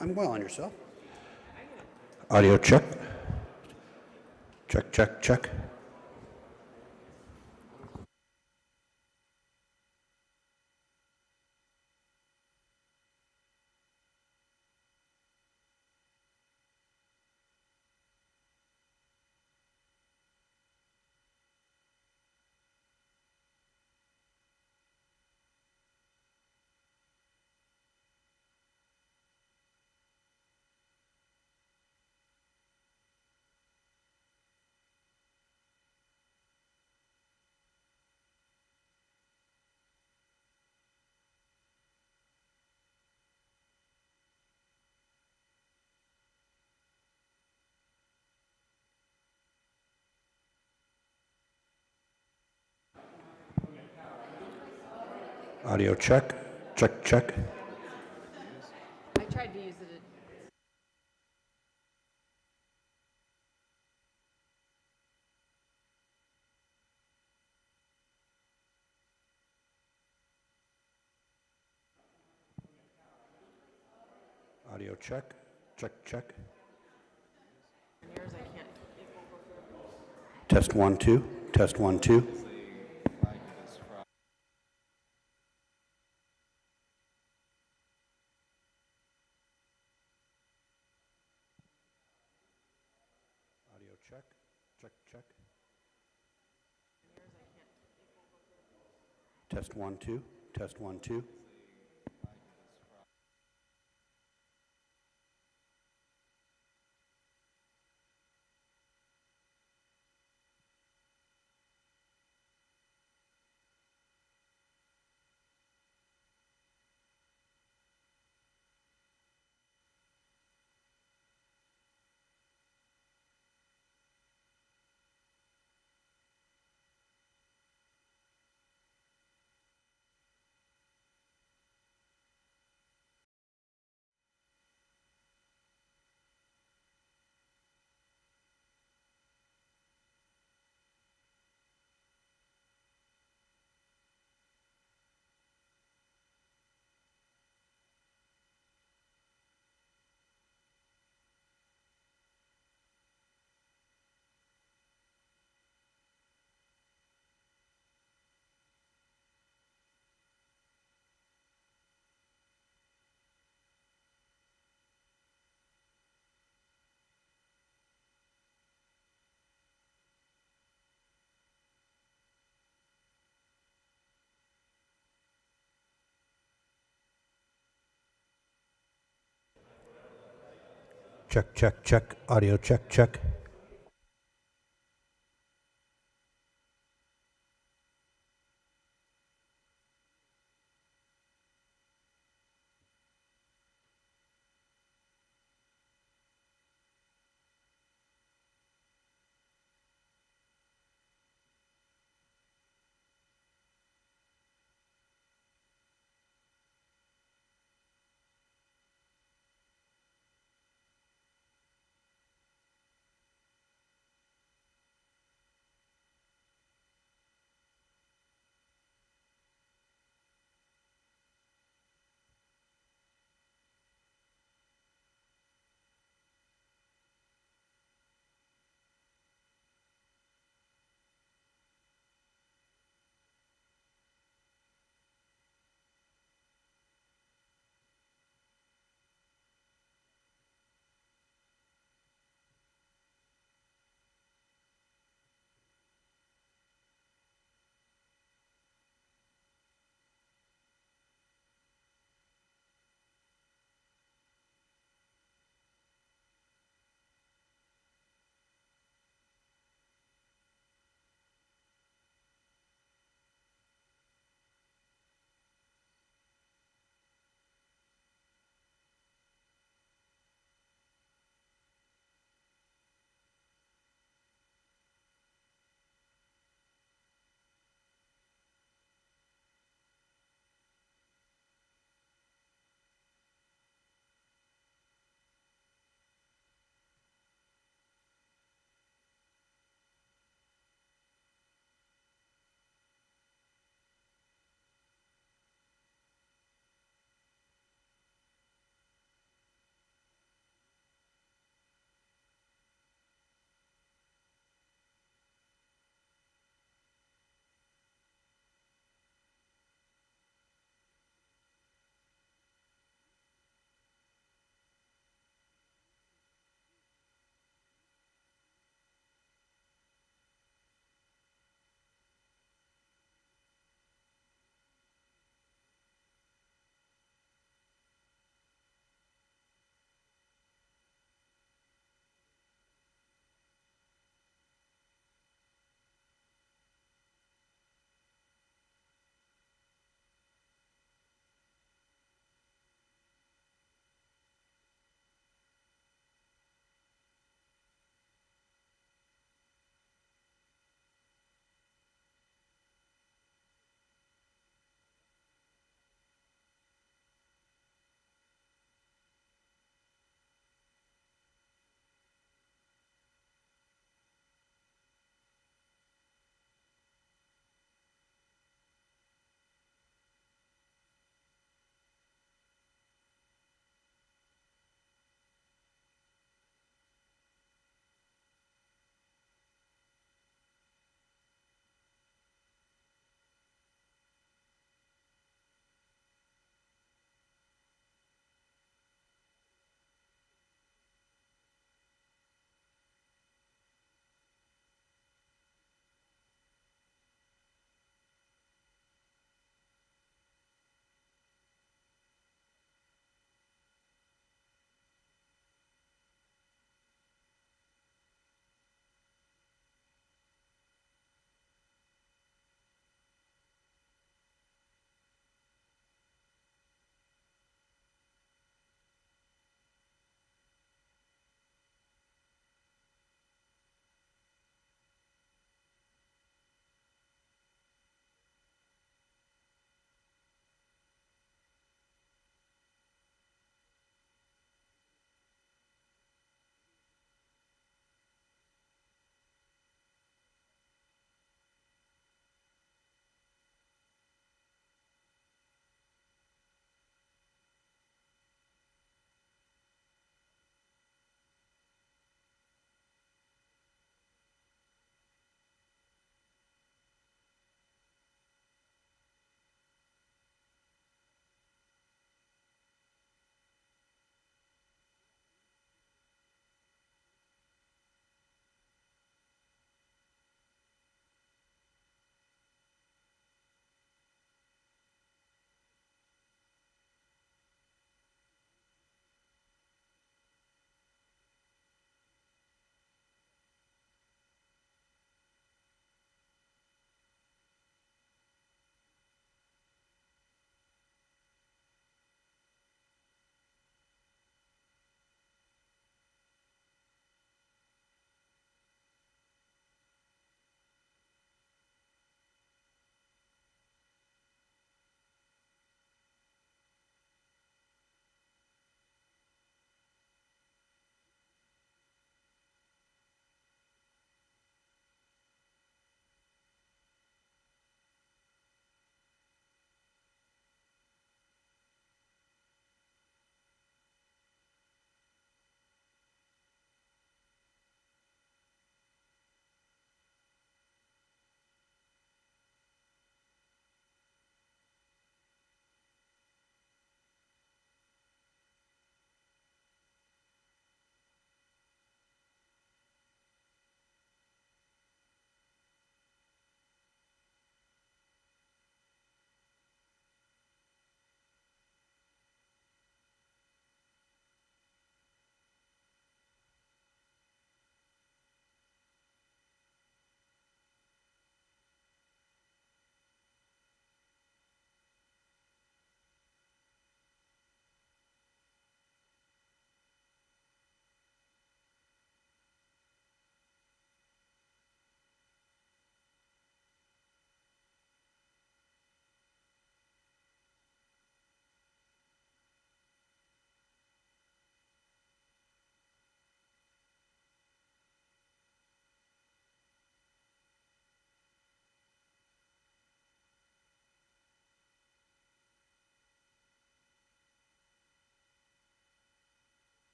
I'm well, on yourself? Audio check. Check, check, check. Audio check. Check, check. I tried to use it. Audio check. Check, check. Yours, I can't. Test 1, 2. Test 1, 2. Audio check. Check, check. Test 1, 2. Test 1, 2. Check, check, check. Audio check, check.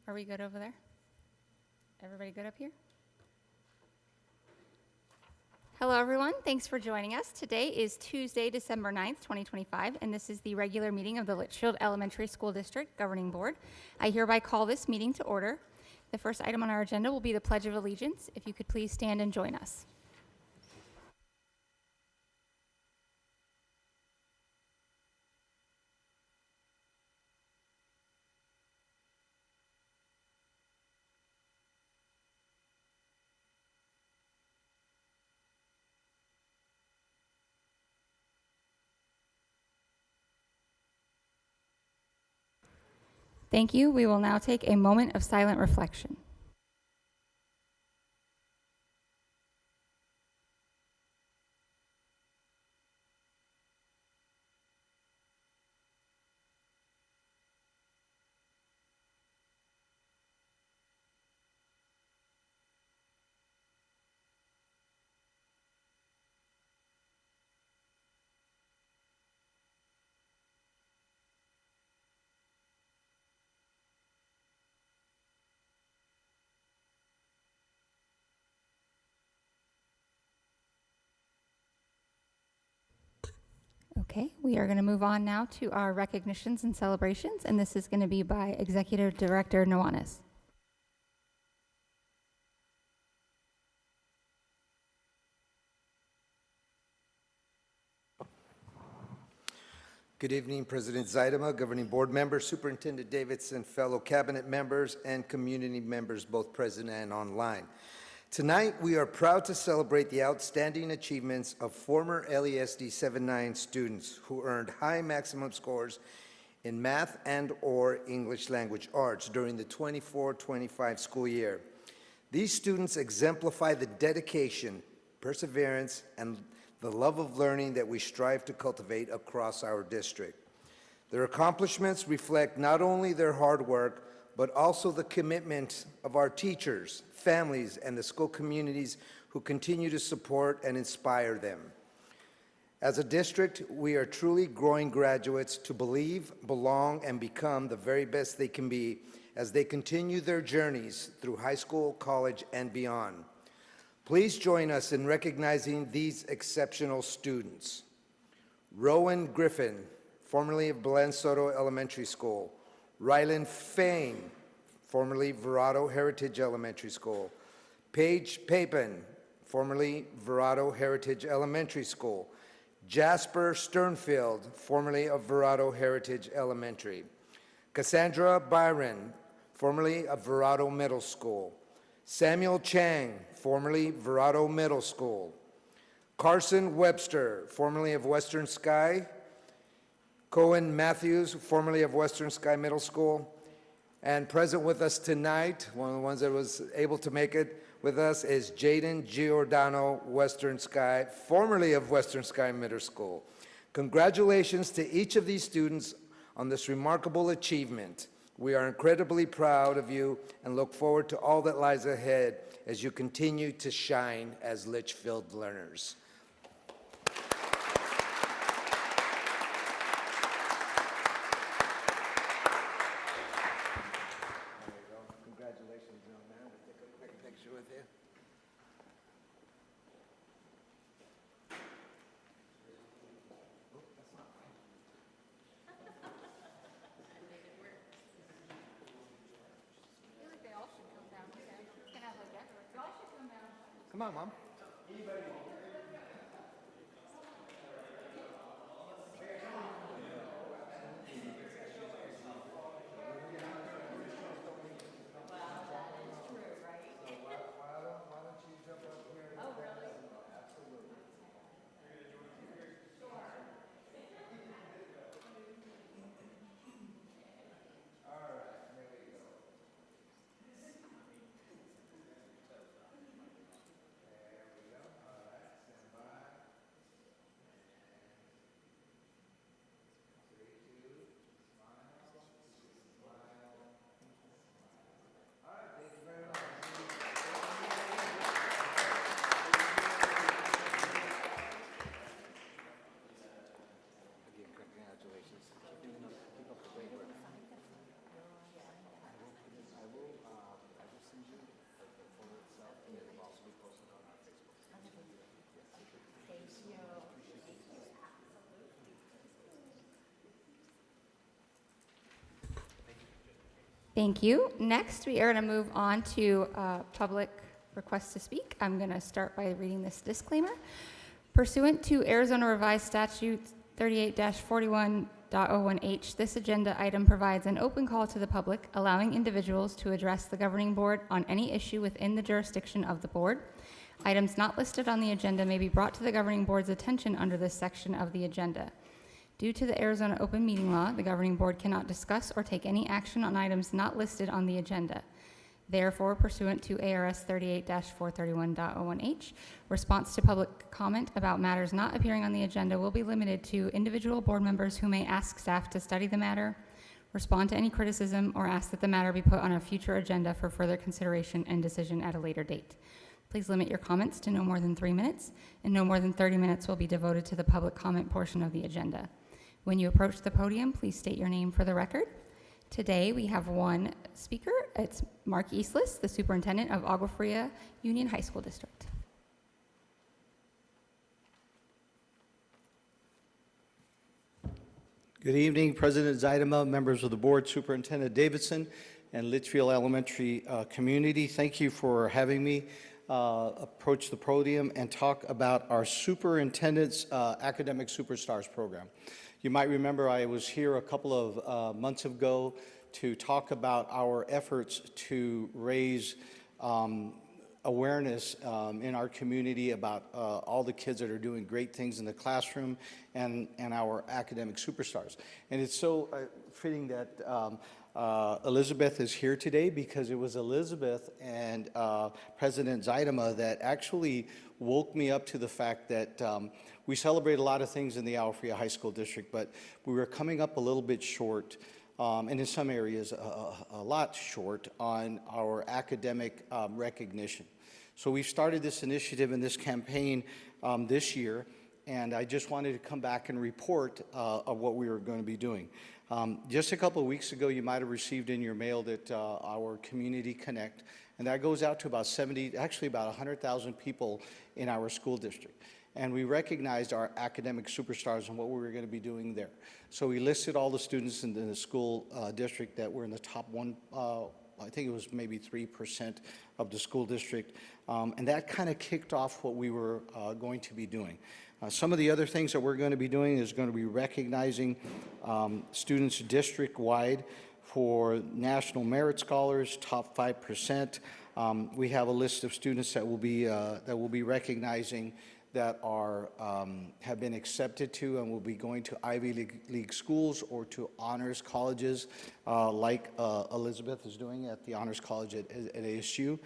Are we good over there? Everybody good up here? Hello, everyone. Thanks for joining us. Today is Tuesday, December 9th, 2025, and this is the regular meeting of the Litchfield Elementary School District Governing Board. I hereby call this meeting to order. The first item on our agenda will be the Pledge of Allegiance. If you could please stand and join us. Thank you. We will now take a moment of silent reflection. Okay, we are going to move on now to our recognitions and celebrations, and this is going to be by Executive Director Nuanes. Good evening, President Zaidama, Governing Board members, Superintendent Davidson, fellow cabinet members, and community members, both present and online. Tonight, we are proud to celebrate the outstanding achievements of former LESD 79 students who earned high maximum scores in math and/or English language arts during the 24-25 school year. These students exemplify the dedication, perseverance, and the love of learning that we strive to cultivate across our district. Their accomplishments reflect not only their hard work, but also the commitment of our teachers, families, and the school communities who continue to support and inspire them. As a district, we are truly growing graduates to believe, belong, and become the very best they can be as they continue their journeys through high school, college, and beyond. Please join us in recognizing these exceptional students. Rowan Griffin, formerly of Belen Soto Elementary School. Rylan Fain, formerly Verado Heritage Elementary School. Paige Papin, formerly Verado Heritage Elementary School. Jasper Sternfield, formerly of Verado Heritage Elementary. Cassandra Byron, formerly of Verado Middle School. Samuel Chang, formerly Verado Middle School. Carson Webster, formerly of Western Sky. Cohen Matthews, formerly of Western Sky Middle School. And present with us tonight, one of the ones that was able to make it with us, is Jaden Giordano, Western Sky, formerly of Western Sky Middle School. Congratulations to each of these students on this remarkable achievement. We are incredibly proud of you and look forward to all that lies ahead as you continue to shine as Litchfield learners. Congratulations, young man. We'll take a quick picture with you. Come on, Mom. Thank you. Next, we are going to move on to public requests to speak. I'm going to start by reading this disclaimer. Pursuant to Arizona Revised Statute 38-41.01H, this agenda item provides an open call to the public, allowing individuals to address the governing board on any issue within the jurisdiction of the board. Items not listed on the agenda may be brought to the governing board's attention under this section of the agenda. Due to the Arizona Open Meeting Law, the governing board cannot discuss or take any action on items not listed on the agenda. Therefore, pursuant to ARS 38-431.01H, response to public comment about matters not appearing on the agenda will be limited to individual board members who may ask staff to study the matter, respond to any criticism, or ask that the matter be put on a future agenda for further consideration and decision at a later date. Please limit your comments to no more than 3 minutes, and no more than 30 minutes will be devoted to the public comment portion of the agenda. When you approach the podium, please state your name for the record. Today, we have one speaker. It's Mark Eastless, the superintendent of Agua Fria Union High School District. Good evening, President Zaidama, members of the board, Superintendent Davidson, and Litchfield Elementary community. Thank you for having me approach the podium and talk about our Superintendent's Academic Superstars program. You might remember I was here a couple of months ago to talk about our efforts to raise awareness in our community about all the kids that are doing great things in the classroom and our academic superstars. And it's so fitting that Elizabeth is here today, because it was Elizabeth and President Zaidama that actually woke me up to the fact that we celebrate a lot of things in the Agua Fria High School District, but we were coming up a little bit short, and in some areas a lot short, on our academic recognition. So we've started this initiative and this campaign this year, and I just wanted to come back and report of what we were going to be doing. Just a couple of weeks ago, you might have received in your mail that our Community Connect, and that goes out to about 100,000 people in our school district. And we recognized our academic superstars and what we were going to be doing there. So we listed all the students in the school district that were in the top one, I think it was maybe 3% of the school district. And that kind of kicked off what we were going to be doing. Some of the other things that we're going to be doing is going to be recognizing students district-wide for National Merit Scholars, top 5%. We have a list of students that will be recognizing that are have been accepted to and will be going to Ivy League schools or to honors colleges, like Elizabeth is doing at the Honors College at ASU.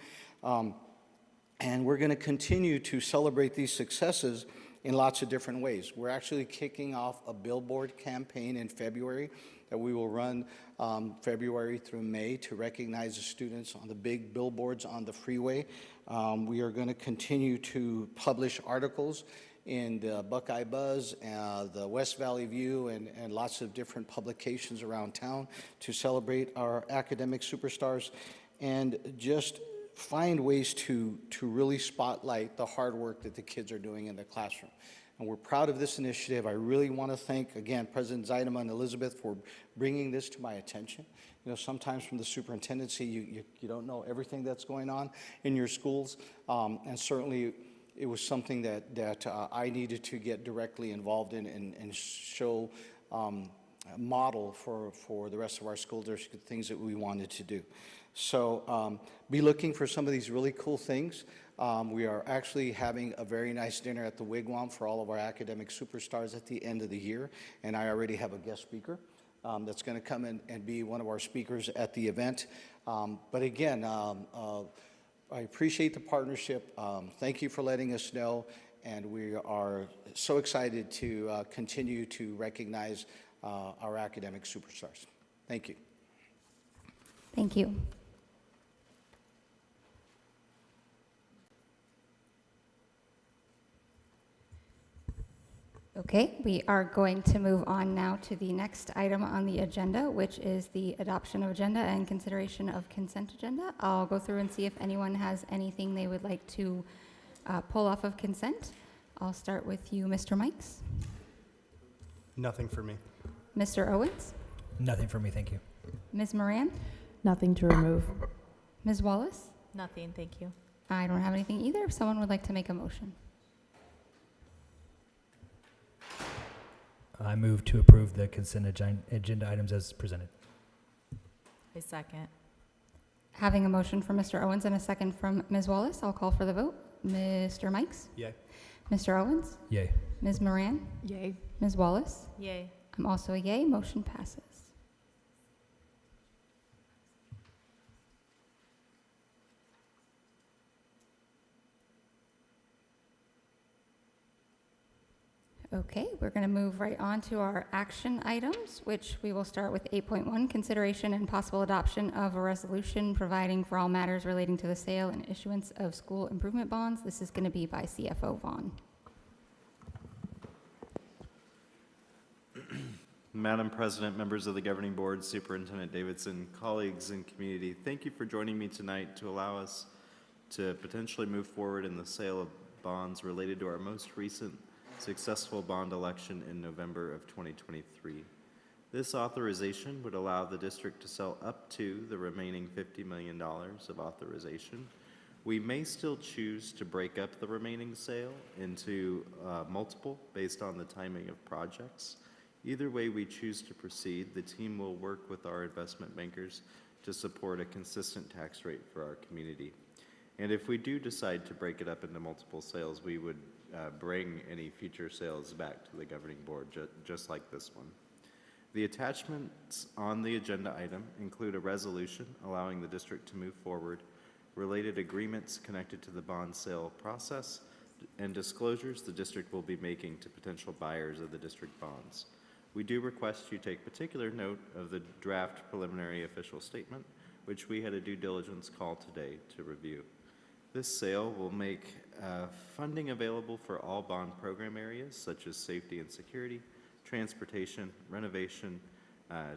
And we're going to continue to celebrate these successes in lots of different ways. We're actually kicking off a billboard campaign in February that we will run February through May to recognize the students on the big billboards on the freeway. We are going to continue to publish articles in the Buckeye Buzz, the West Valley View, and lots of different publications around town to celebrate our academic superstars, and just find ways to really spotlight the hard work that the kids are doing in the classroom. And we're proud of this initiative. I really want to thank, again, President Zaidama and Elizabeth for bringing this to my attention. You know, sometimes from the superintendency, you don't know everything that's going on in your schools, and certainly it was something that I needed to get directly involved in and show model for the rest of our school district, things that we wanted to do. So be looking for some of these really cool things. We are actually having a very nice dinner at the Wigwam for all of our academic superstars at the end of the year, and I already have a guest speaker that's going to come in and be one of our speakers at the event. But again, I appreciate the partnership. Thank you for letting us know, and we are so excited to continue to recognize our academic superstars. Thank you. Thank you. Okay, we are going to move on now to the next item on the agenda, which is the adoption of agenda and consideration of consent agenda. I'll go through and see if anyone has anything they would like to pull off of consent. I'll start with you, Mr. Mikes. Nothing for me. Mr. Owens? Nothing for me, thank you. Ms. Moran? Nothing to remove. Ms. Wallace? Nothing, thank you. I don't have anything either. If someone would like to make a motion. I move to approve the consent agenda items as presented. I second. Having a motion from Mr. Owens and a second from Ms. Wallace, I'll call for the vote. Mr. Mikes? Yay. Mr. Owens? Yay. Ms. Moran? Yay. Ms. Wallace? Yay. I'm also a yay. Motion passes. Okay, we're going to move right on to our action items, which we will start with 8.1, consideration and possible adoption of a resolution providing for all matters relating to the sale and issuance of school improvement bonds. This is going to be by CFO Vaughn. Madam President, members of the Governing Board, Superintendent Davidson, colleagues and community, thank you for joining me tonight to allow us to potentially move forward in the sale of bonds related to our most recent successful bond election in November of 2023. This authorization would allow the district to sell up to the remaining $50 million of authorization. We may still choose to break up the remaining sale into multiple based on the timing of projects. Either way we choose to proceed, the team will work with our investment bankers to support a consistent tax rate for our community. And if we do decide to break it up into multiple sales, we would bring any future sales back to the governing board, just like this one. The attachments on the agenda item include a resolution allowing the district to move forward, related agreements connected to the bond sale process, and disclosures the district will be making to potential buyers of the district bonds. We do request you take particular note of the draft preliminary official statement, which we had a due diligence call today to review. This sale will make funding available for all bond program areas such as safety and security, transportation, renovation,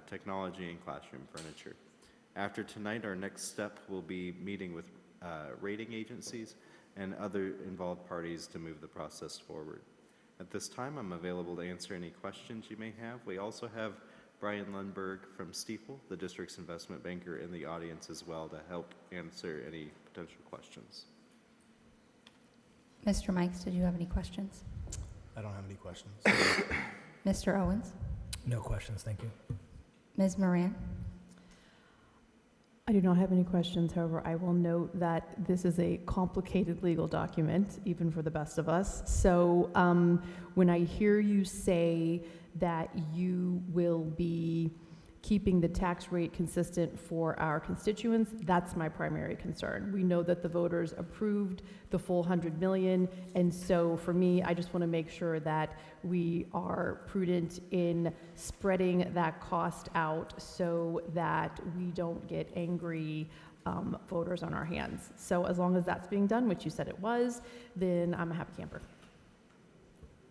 technology, and classroom furniture. After tonight, our next step will be meeting with rating agencies and other involved parties to move the process forward. At this time, I'm available to answer any questions you may have. We also have Brian Lundberg from Stifel, the district's investment banker, in the audience as well to help answer any potential questions. Mr. Mikes, did you have any questions? I don't have any questions. Mr. Owens? No questions, thank you. Ms. Moran? I do not have any questions. However, I will note that this is a complicated legal document, even for the best of us. So when I hear you say that you will be keeping the tax rate consistent for our constituents, that's my primary concern. We know that the voters approved the full 100 million, and so for me, I just want to make sure that we are prudent in spreading that cost out so that we don't get angry voters on our hands. So as long as that's being done, which you said it was, then I'm a happy camper.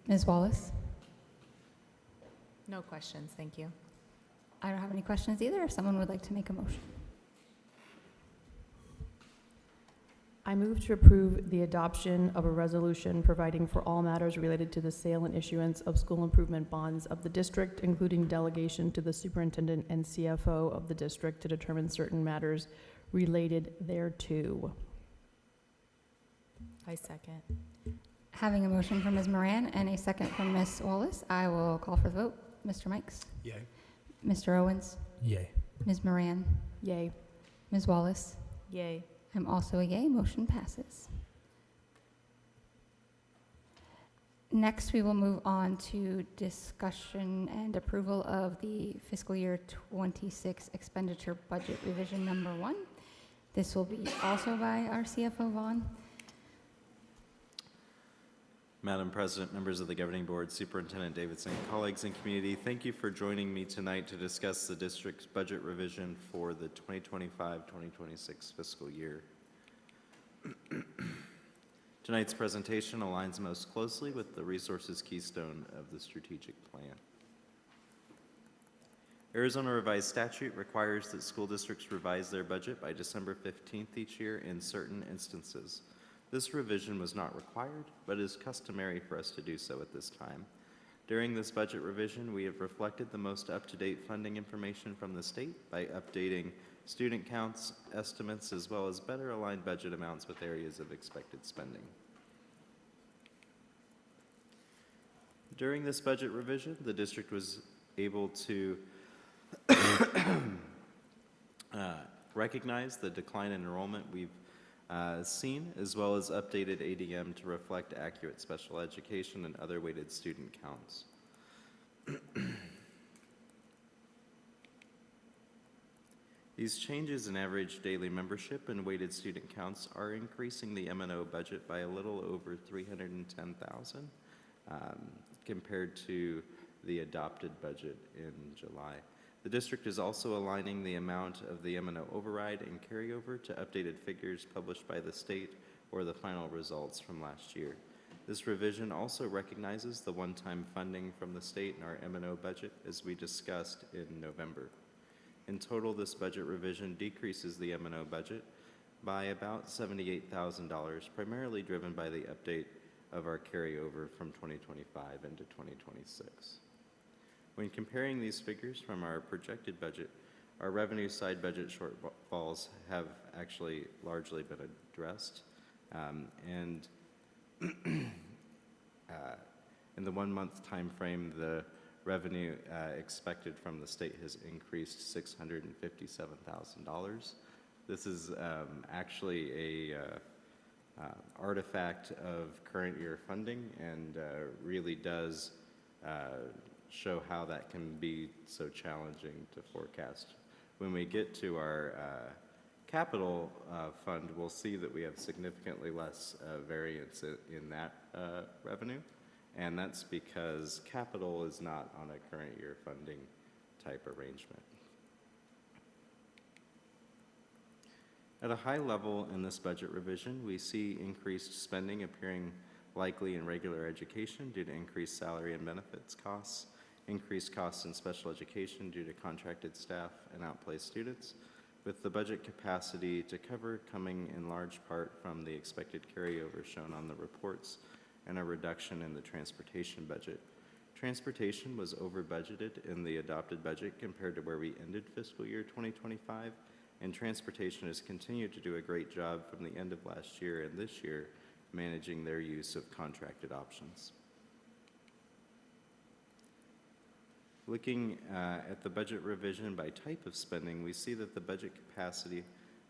Ms. Wallace? No questions, thank you. I don't have any questions either. If someone would like to make a motion. I move to approve the adoption of a resolution providing for all matters related to the sale and issuance of school improvement bonds of the district, including delegation to the superintendent and CFO of the district to determine certain matters related thereto. I second. Having a motion from Ms. Moran and a second from Ms. Wallace, I will call for the vote. Mr. Mikes? Yay. Mr. Owens? Yay. Ms. Moran? Yay. Ms. Wallace? Yay. I'm also a yay. Motion passes. Next, we will move on to discussion and approval of the fiscal year 26 expenditure budget revision number 1. This will be also by our CFO, Vaughn. Madam President, members of the Governing Board, Superintendent Davidson, colleagues and community, thank you for joining me tonight to discuss the district's budget revision for the 2025-2026 fiscal year. Tonight's presentation aligns most closely with the resources keystone of the strategic plan. Arizona revised statute requires that school districts revise their budget by December 15th each year in certain instances. This revision was not required, but is customary for us to do so at this time. During this budget revision, we have reflected the most up-to-date funding information from the state by updating student counts, estimates, as well as better aligned budget amounts with areas of expected spending. During this budget revision, the district was able to recognize the decline in enrollment we've seen, as well as updated ADM to reflect accurate special education and other weighted student counts. These changes in average daily membership and weighted student counts are increasing the M&O budget by a little over $310,000 compared to the adopted budget in July. The district is also aligning the amount of the M&O override and carryover to updated figures published by the state or the final results from last year. This revision also recognizes the one-time funding from the state in our M&O budget, as we discussed in November. In total, this budget revision decreases the M&O budget by about $78,000, primarily driven by the update of our carryover from 2025 into 2026. When comparing these figures from our projected budget, our revenue side budget shortfalls have actually largely been addressed. In the 1 month time frame, the revenue expected from the state has increased $657,000. This is actually a artifact of current year funding and really does show how that can be so challenging to forecast. When we get to our capital fund, we'll see that we have significantly less variance in that revenue, and that's because capital is not on a current year funding type arrangement. At a high level in this budget revision, we see increased spending appearing likely in regular education due to increased salary and benefits costs, increased costs in special education due to contracted staff and outplaced students, with the budget capacity to cover coming in large part from the expected carryover shown on the reports and a reduction in the transportation budget. Transportation was over budgeted in the adopted budget compared to where we ended fiscal year 2025, and transportation has continued to do a great job from the end of last year and this year managing their use of contracted options. Looking at the budget revision by type of spending, we see that the budget capacity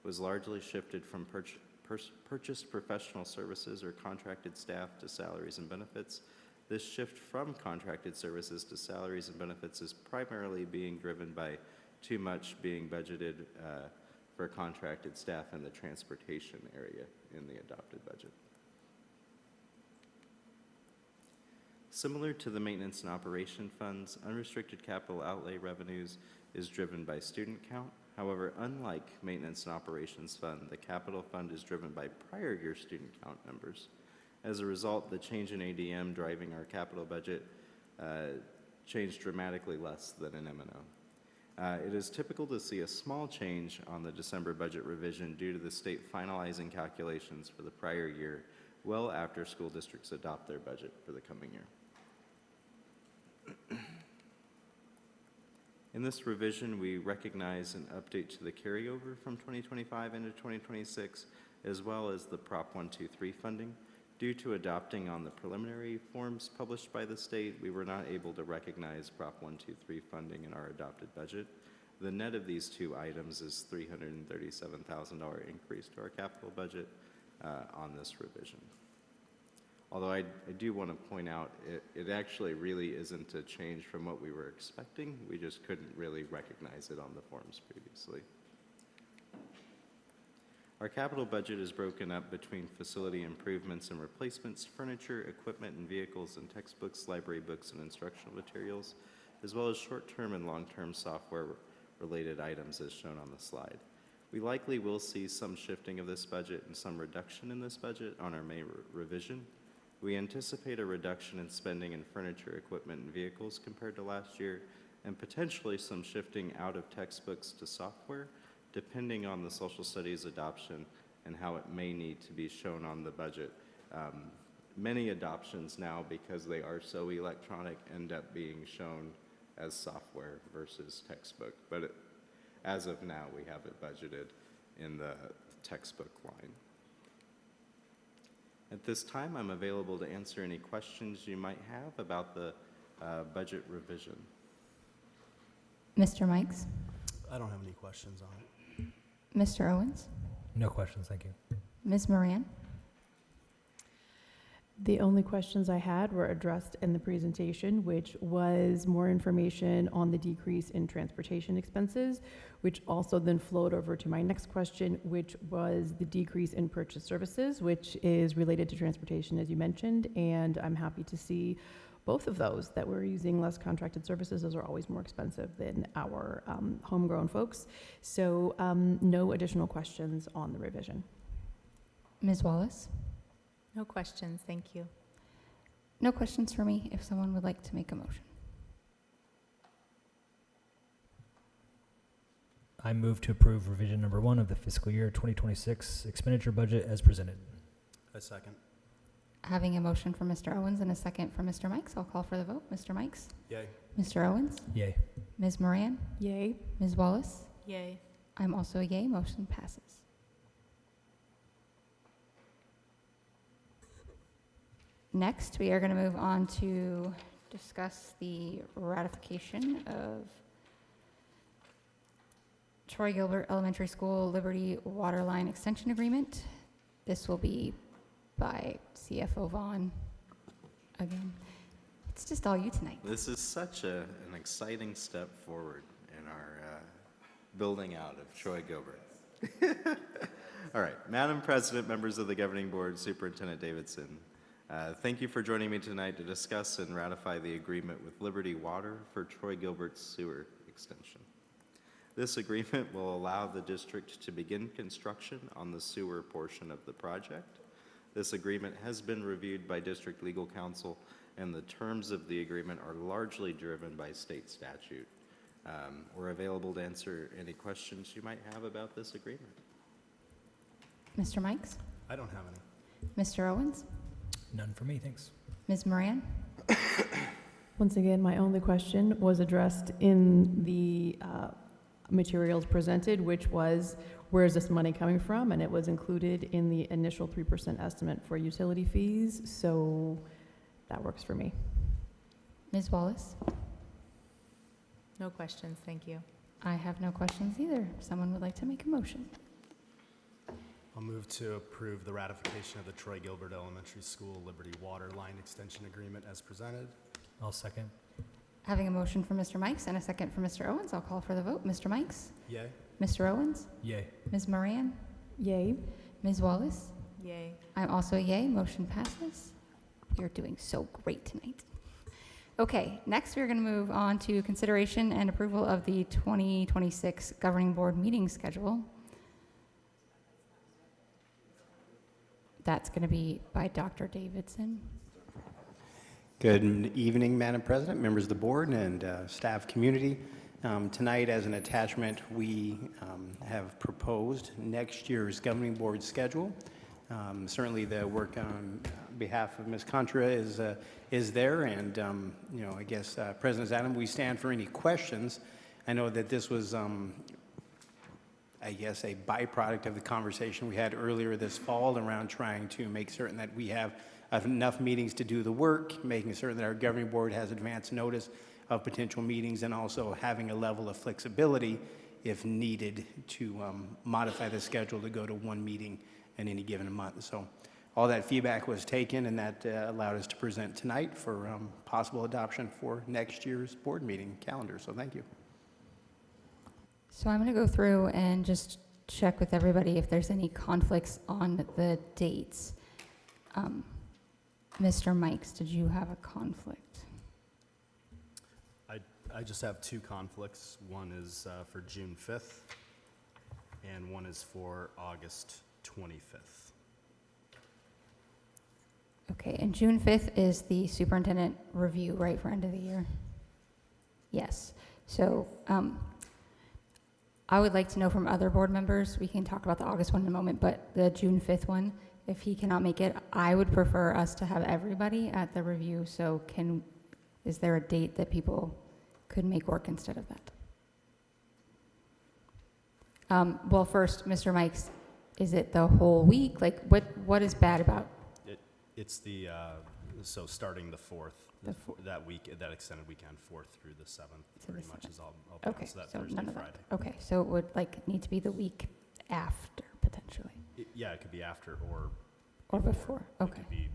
was largely shifted from purchased professional services or contracted staff to salaries and benefits. This shift from contracted services to salaries and benefits is primarily being driven by too much being budgeted for contracted staff in the transportation area in the adopted budget. Similar to the maintenance and operation funds, unrestricted capital outlay revenues is driven by student count. However, unlike maintenance and operations fund, the capital fund is driven by prior year student count numbers. As a result, the change in ADM driving our capital budget changed dramatically less than in M&O. It is typical to see a small change on the December budget revision due to the state finalizing calculations for the prior year well after school districts adopt their budget for the coming year. In this revision, we recognize an update to the carryover from 2025 into 2026, as well as the Prop 123 funding. Due to adopting on the preliminary forms published by the state, we were not able to recognize Prop 123 funding in our adopted budget. The net of these two items is $337,000 increase to our capital budget on this revision. Although I do want to point out, it actually really isn't a change from what we were expecting. We just couldn't really recognize it on the forms previously. Our capital budget is broken up between facility improvements and replacements, furniture, equipment and vehicles, and textbooks, library books, and instructional materials, as well as short-term and long-term software-related items as shown on the slide. We likely will see some shifting of this budget and some reduction in this budget on our May revision. We anticipate a reduction in spending in furniture, equipment, and vehicles compared to last year, and potentially some shifting out of textbooks to software, depending on the social studies adoption and how it may need to be shown on the budget. Many adoptions now, because they are so electronic, end up being shown as software versus textbook. But As of now, we have it budgeted in the textbook line. At this time, I'm available to answer any questions you might have about the budget revision. Mr. Mikes? I don't have any questions on it. Mr. Owens? No questions, thank you. Ms. Moran? The only questions I had were addressed in the presentation, which was more information on the decrease in transportation expenses, which also then flowed over to my next question, which was the decrease in purchase services, which is related to transportation, as you mentioned, and I'm happy to see both of those, that we're using less contracted services. Those are always more expensive than our homegrown folks. So no additional questions on the revision. Ms. Wallace? No questions, thank you. No questions for me if someone would like to make a motion. I move to approve revision number 1 of the fiscal year 2026 expenditure budget as presented. A second. Having a motion from Mr. Owens and a second from Mr. Mikes, I'll call for the vote. Mr. Mikes? Yay. Mr. Owens? Yay. Ms. Moran? Yay. Ms. Wallace? Yay. I'm also a yay. Motion passes. Next, we are going to move on to discuss the ratification of Troy Gilbert Elementary School Liberty Waterline Extension Agreement. This will be by CFO Vaughn. Again, it's just all you tonight. This is such an exciting step forward in our building out of Troy Gilbert. All right, Madam President, members of the Governing Board, Superintendent Davidson, thank you for joining me tonight to discuss and ratify the agreement with Liberty Water for Troy Gilbert's sewer extension. This agreement will allow the district to begin construction on the sewer portion of the project. This agreement has been reviewed by District Legal Counsel, and the terms of the agreement are largely driven by state statute. We're available to answer any questions you might have about this agreement. Mr. Mikes? I don't have any. Mr. Owens? None for me, thanks. Ms. Moran? Once again, my only question was addressed in the materials presented, which was, where is this money coming from? And it was included in the initial 3% estimate for utility fees, so that works for me. Ms. Wallace? No questions, thank you. I have no questions either. If someone would like to make a motion. I'll move to approve the ratification of the Troy Gilbert Elementary School Liberty Water Line Extension Agreement as presented. I'll second. Having a motion from Mr. Mikes and a second from Mr. Owens, I'll call for the vote. Mr. Mikes? Yay. Mr. Owens? Yay. Ms. Moran? Yay. Ms. Wallace? Yay. I'm also a yay. Motion passes. You're doing so great tonight. Okay, next we're going to move on to consideration and approval of the 2026 Governing Board meeting schedule. That's going to be by Dr. Davidson. Good evening, Madam President, members of the board, and staff community. Tonight, as an attachment, we have proposed next year's governing board schedule. Certainly, the work on behalf of Ms. Contra is there, and I guess President Adam, we stand for any questions. I know that this was, I guess, a byproduct of the conversation we had earlier this fall around trying to make certain that we have enough meetings to do the work, making certain that our governing board has advance notice of potential meetings, and also having a level of flexibility if needed to modify the schedule to go to one meeting in any given month. So all that feedback was taken, and that allowed us to present tonight for possible adoption for next year's board meeting calendar. So thank you. So I'm going to go through and just check with everybody if there's any conflicts on the dates. Mr. Mikes, did you have a conflict? I just have two conflicts. One is for June 5th, and one is for August 25th. Okay, and June 5th is the superintendent review, right, for end of the year? Yes. So I would like to know from other board members, we can talk about the August one in a moment, but the June 5th one, if he cannot make it, I would prefer us to have everybody at the review. So is there a date that people could make work instead of that? Well, first, Mr. Mikes, is it the whole week? Like, what is bad about? It's the, so starting the 4th, that week, that extended weekend, 4th through the 7th, To the pretty much 7th. is all Okay, planned, so that so Thursday, none of Friday. that. Okay, so it would like need to be the week after potentially, Yeah, it could be after or. or before. It Okay, could be,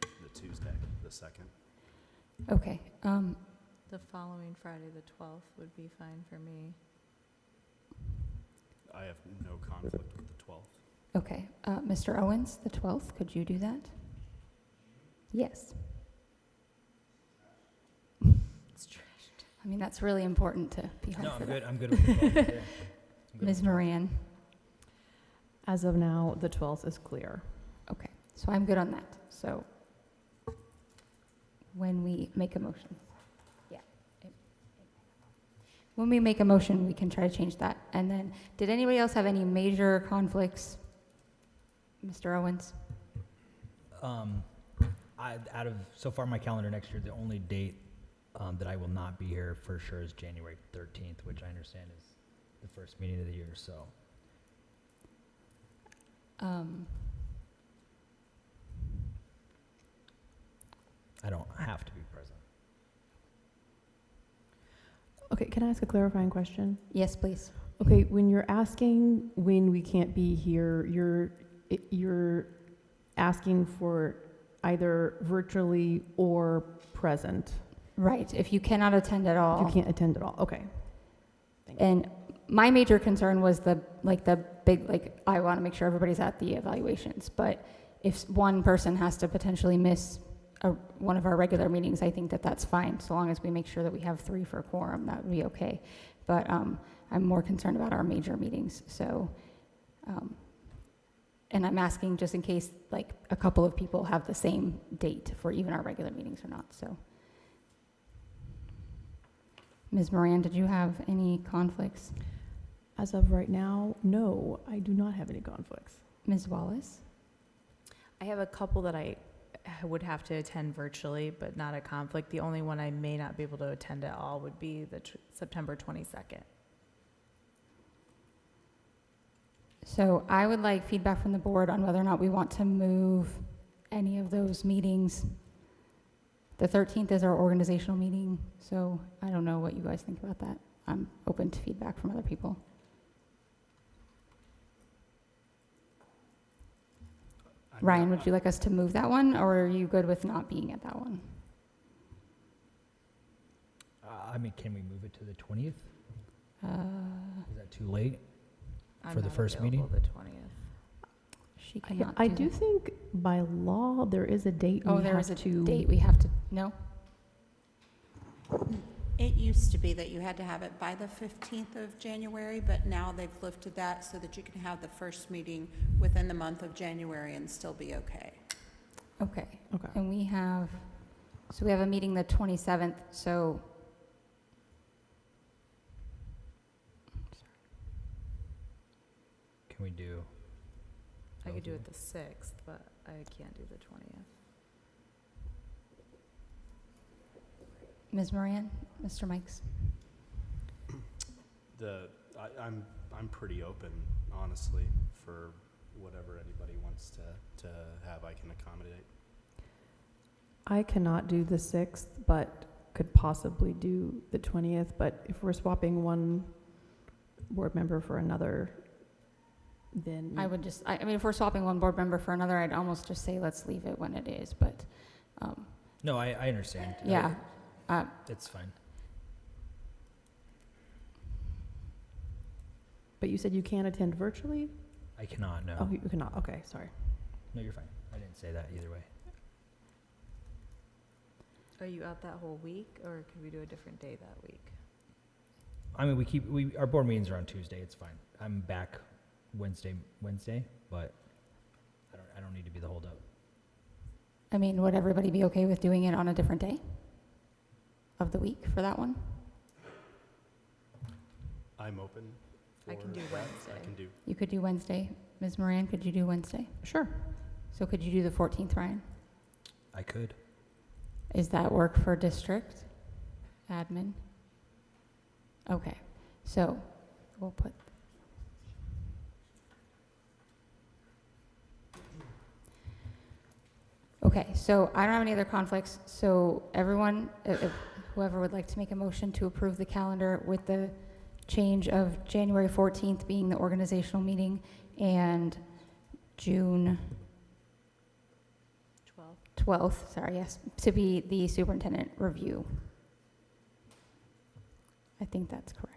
the Tuesday, the 2nd. okay. The following Friday, the 12th, would be fine for me. I have no conflict with the 12th. Okay, Mr. Owens, the 12th, could you do that? Yes. It's trashed. I mean, that's really important to be home No, for I'm that. good. I'm good with the 12th. Yeah. I'm good Ms. with Moran? As of now, the 12th is clear. Okay, so I'm good on that. So when we make a motion, yeah. When we make a motion, we can try to change that. And then, did anybody else have any major conflicts? Mr. Owens? Out of so far my calendar next year, the only date that I will not be here for sure is January 13th, which I understand is the first meeting of the year. So I don't have to be present. Okay, can I ask a clarifying question? Yes, please. Okay, when you're asking when we can't be here, you're asking for either virtually or present. Right, if you cannot attend at all. You can't attend at all, okay. And my major concern was the big, I want to make sure everybody's at the evaluations. But if one person has to potentially miss one of our regular meetings, I think that that's fine. So long as we make sure that we have 3 for a quorum, that would be okay. But I'm more concerned about our major meetings. So, and I'm asking just in case like a couple of people have the same date for even our regular meetings or not, so. Ms. Moran, did you have any conflicts? As of right now, no, I do not have any conflicts. Ms. Wallace? I have a couple that I would have to attend virtually, but not a conflict. The only one I may not be able to attend at all would be the September 22nd. So I would like feedback from the board on whether or not we want to move any of those meetings. The 13th is our organizational meeting, so I don't know what you guys think about that. I'm open to feedback from other people. Ryan, would you like us to move that one, or are you good with not being at that one? I mean, can we move it to the 20th? Is that too late? I'm For the not first meeting? available the 20th. She cannot I do do that. think by law, there is a date Oh, we there have is a to. date we have to, no? It used to be that you had to have it by the 15th of January, but now they've lifted that so that you can have the first meeting within the month of January and still be okay. Okay. Okay. And we have a meeting the 27th, so. Can we do? I could do it the 6th, but I can't do the 20th. Ms. Moran, Mr. Mikes? I'm pretty open, honestly, for whatever anybody wants to have, I can accommodate. I cannot do the 6th, but could possibly do the 20th, but if we're swapping one board member for another, then. I would just, I mean, if we're swapping one board member for another, I'd almost just say let's leave it when it is, but, No, I understand. yeah. It's fine. But you said you can't attend virtually? I cannot, no. Oh, you cannot, okay, sorry. No, you're fine. I didn't say that either way. Are you out that whole week, or could we do a different day that week? I mean, our board meetings are on Tuesday. It's fine. I'm back Wednesday, but I don't need to be the holdup. I mean, would everybody be okay with doing it on a different day of the week for that one? I'm open. I can do that. Wednesday. I can do, You could do Wednesday. Ms. Moran, could you do Wednesday? Sure. So could you do the 14th, Ryan? I could. Is that work for district admin? Okay, so we'll put. Okay, so I don't have any other conflicts, so everyone, if whoever would like to make a motion to approve the calendar with the change of January 14th being the organizational meeting and June 12th, sorry, yes, to be the superintendent review. I think that's correct.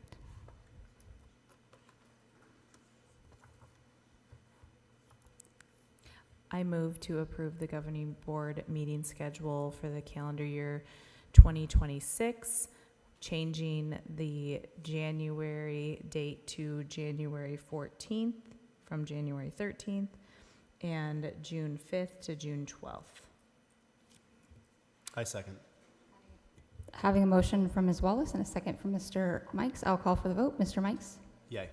I move to approve the governing board meeting schedule for the calendar year 2026, changing the January date to January 14th from January 13th, and June 5th to June 12th. I second. Having a motion from Ms. Wallace and a second from Mr. Mikes, I'll call for the vote. Mr. Mikes? Yay.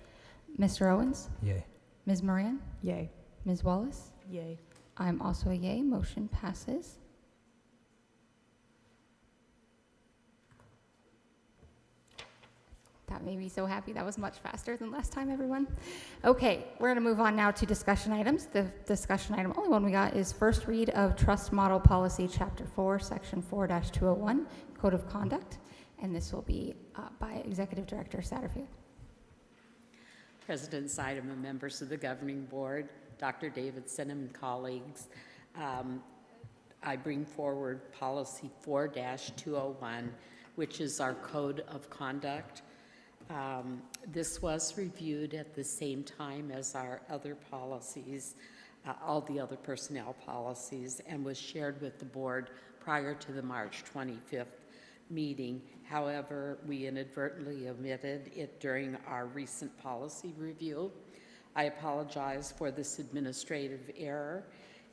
Mr. Owens? Yay. Ms. Moran? Yay. Ms. Wallace? Yay. I'm also a yay. Motion passes. That made me so happy. That was much faster than last time, everyone. Okay, we're going to move on now to discussion items. The discussion item, only one we got, is first read of Trust Model Policy, Chapter 4, Section 4-201, Code of Conduct, and this will be by Executive Director Satterfield. President Zeidema, and members of the Governing Board, Dr. Davidson and colleagues, I bring forward Policy 4-201, which is our Code of Conduct. This was reviewed at the same time as our other policies, all the other personnel policies, and was shared with the board prior to the March 25th meeting. However, we inadvertently omitted it during our recent policy review. I apologize for this administrative error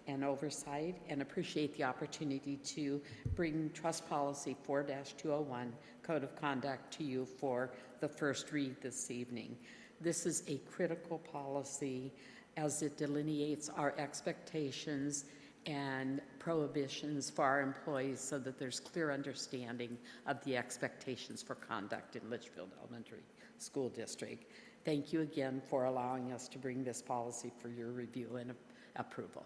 and oversight, and appreciate the opportunity to bring Trust Policy 4-201, Code of Conduct, to you for the first read this evening. This is a critical policy as it delineates our expectations and prohibitions for our employees so that there's clear understanding of the expectations for conduct in Litchfield Elementary School District. Thank you again for allowing us to bring this policy for your review and approval.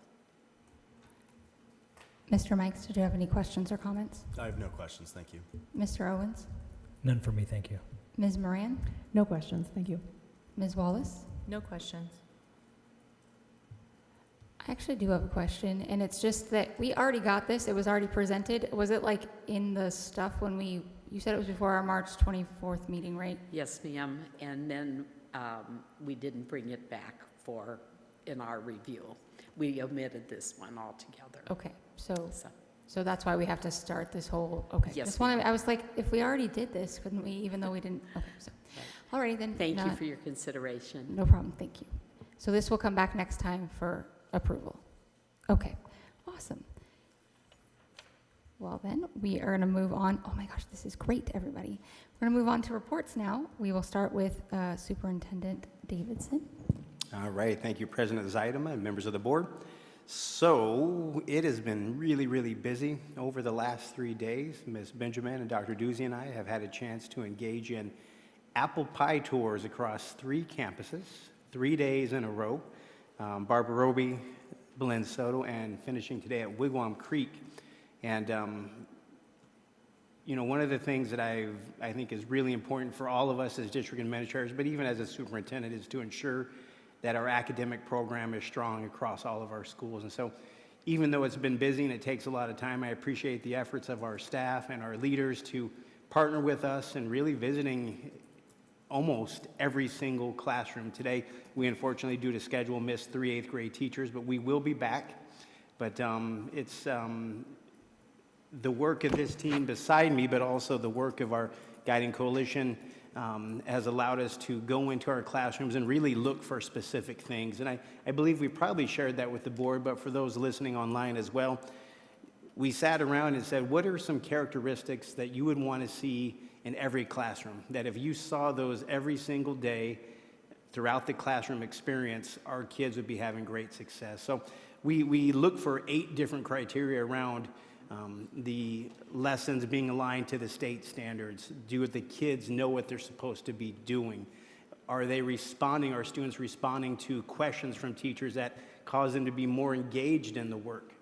Mr. Mikes, did you have any questions or comments? I have no questions, thank you. Mr. Owens? None for me, thank you. Ms. Moran? No questions, thank you. Ms. Wallace? No questions. I actually do have a question, and it's just that we already got this. It was already presented. Was it like in the stuff when you said it was before our March 24th meeting, right? Yes, ma'am, and then we didn't bring it back in our review. We omitted this one altogether. Okay, so that's why we have to start this whole, okay. Yes, Just I was like, if we already did this, couldn't we, even though we didn't, okay, so. All righty then. Thank you for your consideration. No problem, thank you. So this will come back next time for approval. Okay, awesome. Well then, we are gonna move on. Oh my gosh, this is great, everybody. We're gonna move on to reports now. We will start with Superintendent Davidson. All right, thank you, President Zeidema and members of the board. So it has been really, really busy over the last 3 days. Ms. Benjamin and Dr. Doozy and I have had a chance to engage in apple pie tours across 3 campuses, 3 days in a row. Barbara Roby, Belen Soto, and finishing today at Wigwam Creek. And, you know, one of the things that I think is really important for all of us as district administrators, but even as a superintendent, is to ensure that our academic program is strong across all of our schools. And so even though it's been busy and it takes a lot of time, I appreciate the efforts of our staff and our leaders to partner with us and really visiting almost every single classroom. Today, we unfortunately, due to schedule, missed 3 8th grade teachers, but we will be back. But it's the work of this team beside me, but also the work of our guiding coalition has allowed us to go into our classrooms and really look for specific things. And I believe we probably shared that with the board, but for those listening online as well, we sat around and said, what are some characteristics that you would want to see in every classroom? That if you saw those every single day throughout the classroom experience, our kids would be having great success. So we look for 8 different criteria around the lessons being aligned to the state standards. Do the kids know what they're supposed to be doing? Are students responding to questions from teachers that cause them to be more engaged in the work?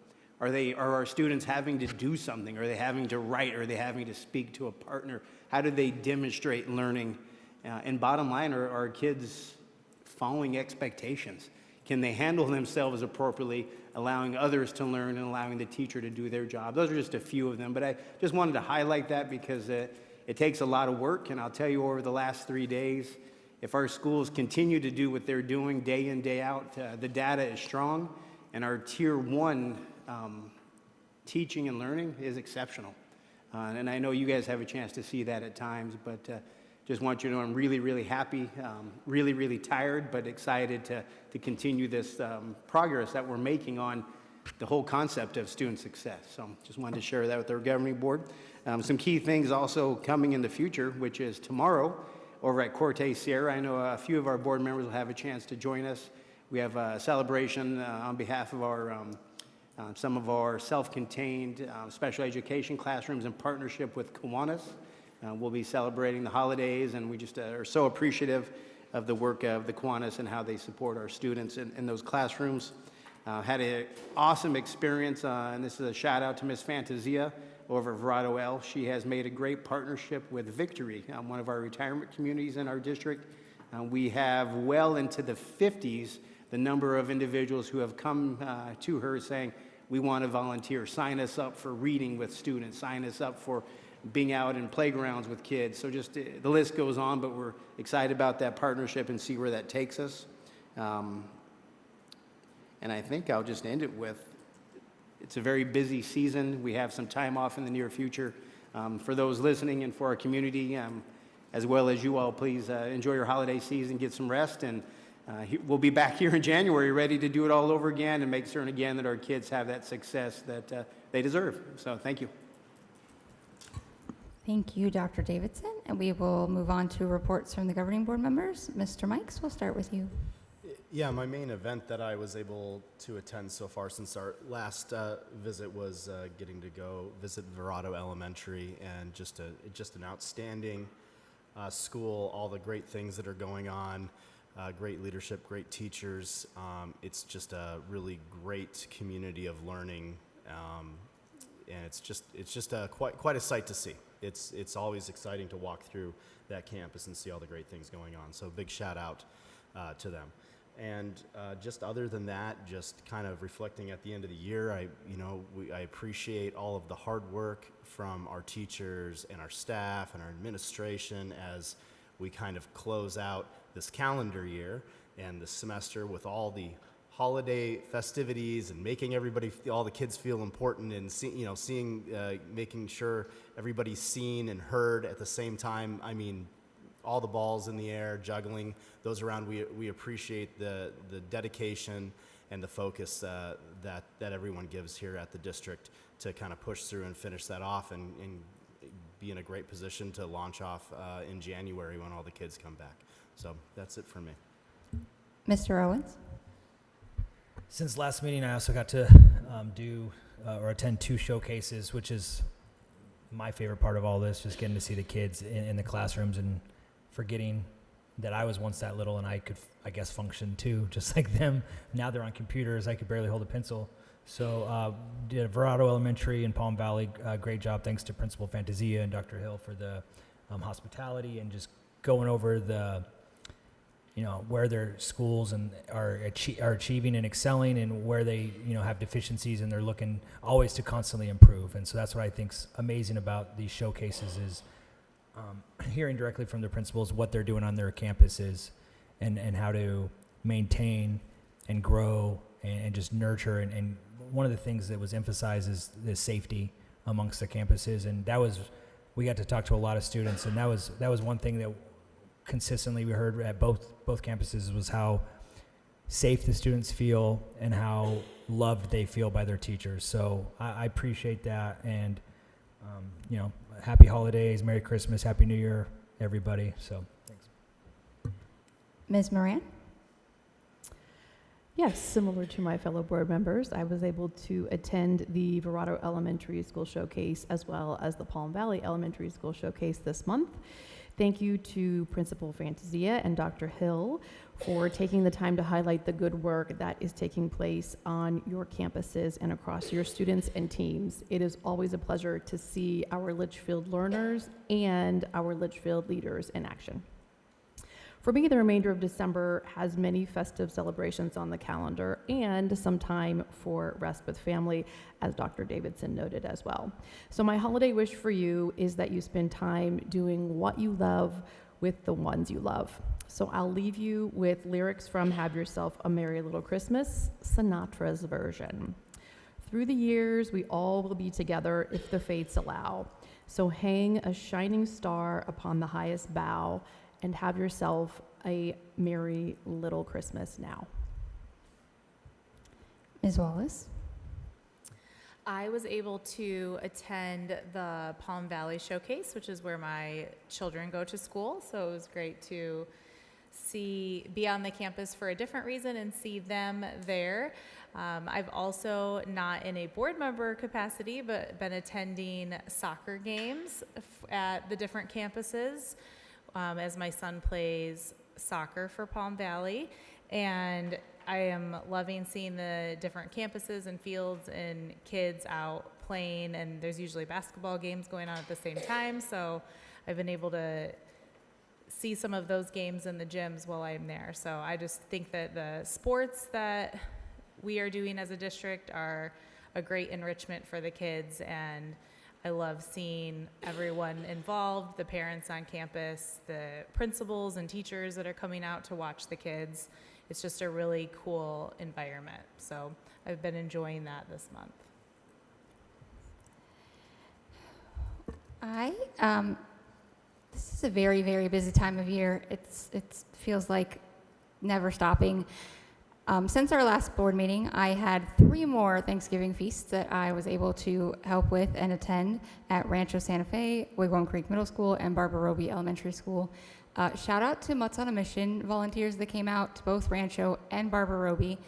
Are our students having to do something? Are they having to write? Are they having to speak to a partner? How do they demonstrate learning? And bottom line, are our kids following expectations? Can they handle themselves appropriately, allowing others to learn and allowing the teacher to do their job? Those are just a few of them, but I just wanted to highlight that because it takes a lot of work, and I'll tell you over the last 3 days, if our schools continue to do what they're doing day in, day out, the data is strong, and our Tier 1 teaching and learning is exceptional. And I know you guys have a chance to see that at times, but just want you to know I'm really, really happy, really, really tired, but excited to continue this progress that we're making on the whole concept of student success. So just wanted to share that with our governing board. Some key things also coming in the future, which is tomorrow over at Corte Sierra. I know a few of our board members will have a chance to join us. We have a celebration on behalf of our some of our self-contained special education classrooms in partnership with Kiwanis. We'll be celebrating the holidays, and we just are so appreciative of the work of the Kiwanis and how they support our students in those classrooms. Had an awesome experience, and this is a shout out to Miss Fantasia over at Verado L. She has made a great partnership with Victory, one of our retirement communities in our district. We have well into the 50s the number of individuals who have come to her saying, we want to volunteer, sign us up for reading with students, sign us up for being out in playgrounds with kids. So just the list goes on, but we're excited about that partnership and see where that takes us. And I think I'll just end it with, it's a very busy season. We have some time off in the near future. For those listening and for our community, as well as you all, please enjoy your holiday season, get some rest, and we'll be back here in January ready to do it all over again and make certain again that our kids have that success that they deserve. So thank you. Thank you, Dr. Davidson. And we will move on to reports from the governing board members. Mr. Mikes, we'll start with you. Yeah, my main event that I was able to attend so far since our last visit was getting to go visit Verado Elementary, and just an outstanding school, all the great things that are going on, great leadership, great teachers. It's just a really great community of learning, and it's just quite a sight to see. It's always exciting to walk through that campus and see all the great things going on. So big shout out to them. And just other than that, just kind of reflecting at the end of the year, I appreciate all of the hard work from our teachers and our staff and our administration as we kind of close out this calendar year and the semester with all the holiday festivities and making all the kids feel important, and making sure everybody's seen and heard at the same time. I mean, all the balls in the air, juggling those around. We appreciate the dedication and the focus that everyone gives here at the district to kind of push through and finish that off and be in a great position to launch off in January when all the kids come back. So that's it for me. Mr. Owens? Since last meeting, I also got to attend 2 showcases, which is my favorite part of all this, just getting to see the kids in the classrooms and forgetting that I was once that little and I could, I guess, function too, just like them. Now they're on computers. I could barely hold a pencil. So did Verado Elementary in Palm Valley, great job. Thanks to Principal Fantasia and Dr. Hill for the hospitality and just going over the, where their schools and are achieving and excelling, and where they, have deficiencies, and they're looking always to constantly improve. And so that's what I think's amazing about these showcases is hearing directly from the principals what they're doing on their campuses and how to maintain and grow and just nurture. And one of the things that was emphasized is the safety amongst the campuses. And we got to talk to a lot of students, and that was one thing that consistently we heard at both campuses was how safe the students feel and how loved they feel by their teachers. So I appreciate that, and happy holidays, Merry Christmas, Happy New Year, everybody. So thanks. Ms. Moran? Yes, similar to my fellow board members, I was able to attend the Verado Elementary School Showcase as well as the Palm Valley Elementary School Showcase this month. Thank you to Principal Fantasia and Dr. Hill for taking the time to highlight the good work that is taking place on your campuses and across your students and teams. It is always a pleasure to see our Litchfield learners and our Litchfield leaders in action. For me, the remainder of December has many festive celebrations on the calendar and some time for rest with family, as Dr. Davidson noted as well. So my holiday wish for you is that you spend time doing what you love with the ones you love. So I'll leave you with lyrics from Have Yourself a Merry Little Christmas, Sinatra's version. Through the years, we all will be together if the fates allow. So hang a shining star upon the highest bough and have yourself a merry little Christmas now. Ms. Wallace? I was able to attend the Palm Valley Showcase, which is where my children go to school. So it was great to be on the campus for a different reason and see them there. I've also, not in a board member capacity, but been attending soccer games at the different campuses as my son plays soccer for Palm Valley. And I am loving seeing the different campuses and fields and kids out playing, and there's usually basketball games going on at the same time, so I've been able to see some of those games in the gyms while I'm there. So I just think that the sports that we are doing as a district are a great enrichment for the kids, and I love seeing everyone involved, the parents on campus, the principals and teachers that are coming out to watch the kids. It's just a really cool environment. So I've been enjoying that this month. This is a very, very busy time of year. It feels like never stopping. Since our last board meeting, I had 3 more Thanksgiving feasts that I was able to help with and attend at Rancho Santa Fe, Wigwam Creek Middle School, and Barbara Roby Elementary School. Shout out to Mutts on a Mission volunteers that came out to both Rancho and Barbara Roby.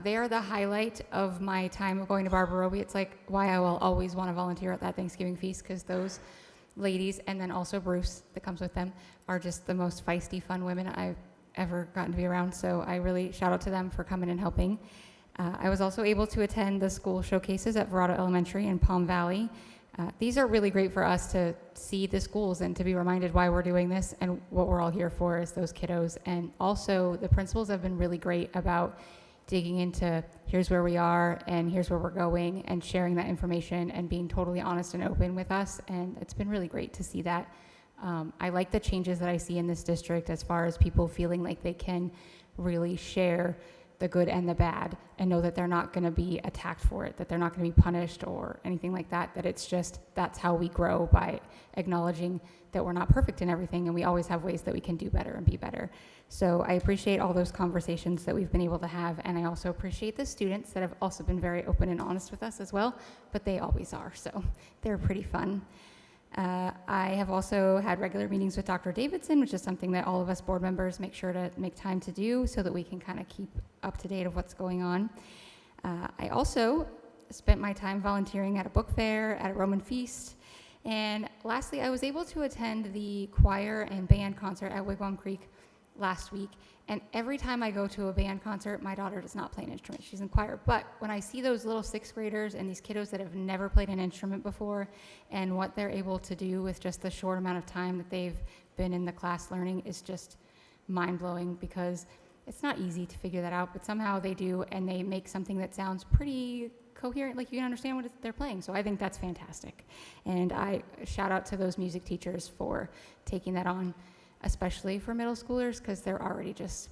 They are the highlight of my time of going to Barbara Roby. It's like why I will always want to volunteer at that Thanksgiving feast, because those ladies, and then also Bruce that comes with them, are just the most feisty, fun women I've ever gotten to be around. So I really shout out to them for coming and helping. I was also able to attend the school showcases at Verrado Elementary in Palm Valley. These are really great for us to see the schools and to be reminded why we're doing this and what we're all here for as those kiddos. And also the principals have been really great about digging into here's where we are and here's where we're going, and sharing that information and being totally honest and open with us. And it's been really great to see that. I like the changes that I see in this district as far as people feeling like they can really share the good and the bad and know that they're not going to be attacked for it, that they're not going to be punished or anything like that, that it's just that's how we grow, by acknowledging that we're not perfect in everything and we always have ways that we can do better and be better. So I appreciate all those conversations that we've been able to have, and I also appreciate the students that have also been very open and honest with us as well, but they always are, so they're pretty fun. I have also had regular meetings with Dr. Davidson, which is something that all of us board members make sure to make time to do so that we can kind of keep up to date of what's going on. I also spent my time volunteering at a book fair, at a Roman feast, and lastly, I was able to attend the choir and band concert at Wigwam Creek last week. And every time I go to a band concert, my daughter does not play an instrument. She's in choir. But when I see those little 6th graders and these kiddos that have never played an instrument before, and what they're able to do with just the short amount of time that they've been in the class learning, is just mind-blowing, because it's not easy to figure that out, but somehow they do, and they make something that sounds pretty coherent, like you can understand what they're playing. So I think that's fantastic. And I shout out to those music teachers for taking that on, especially for middle schoolers, because they're already just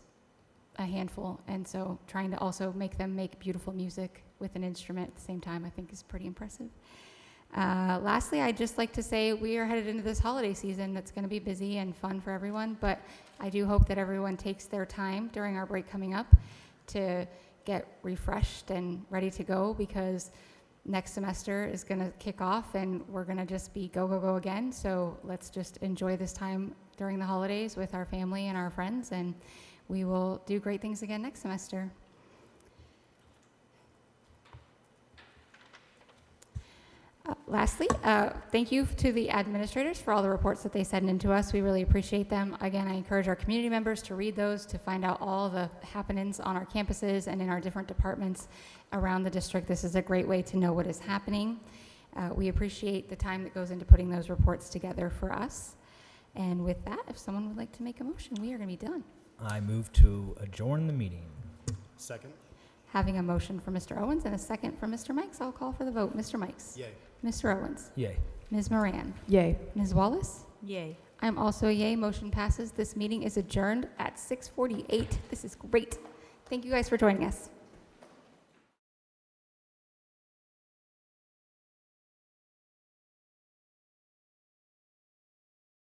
a handful. And so trying to also make them make beautiful music with an instrument at the same time, I think is pretty impressive. Lastly, I'd just like to say we are headed into this holiday season that's going to be busy and fun for everyone, but I do hope that everyone takes their time during our break coming up to get refreshed and ready to go, because next semester is going to kick off and we're going to just be go, go, go again. So let's just enjoy this time during the holidays with our family and our friends, and we will do great things again next semester. Lastly, thank you to the administrators for all the reports that they send in to us. We really appreciate them. Again, I encourage our community members to read those to find out all the happenings on our campuses and in our different departments around the district. This is a great way to know what is happening. We appreciate the time that goes into putting those reports together for us. And with that, if someone would like to make a motion, we are going to be done. I move to adjourn the meeting. Second? Having a motion for Mr. Owens and a second for Mr. Mikes, I'll call for the vote. Mr. Mikes? Yay. Mr. Owens? Yay. Ms. Moran? Yay. Ms. Wallace? Yay. I'm also a yay. Motion passes. This meeting is adjourned at 6:48. This is great. Thank you guys for joining us.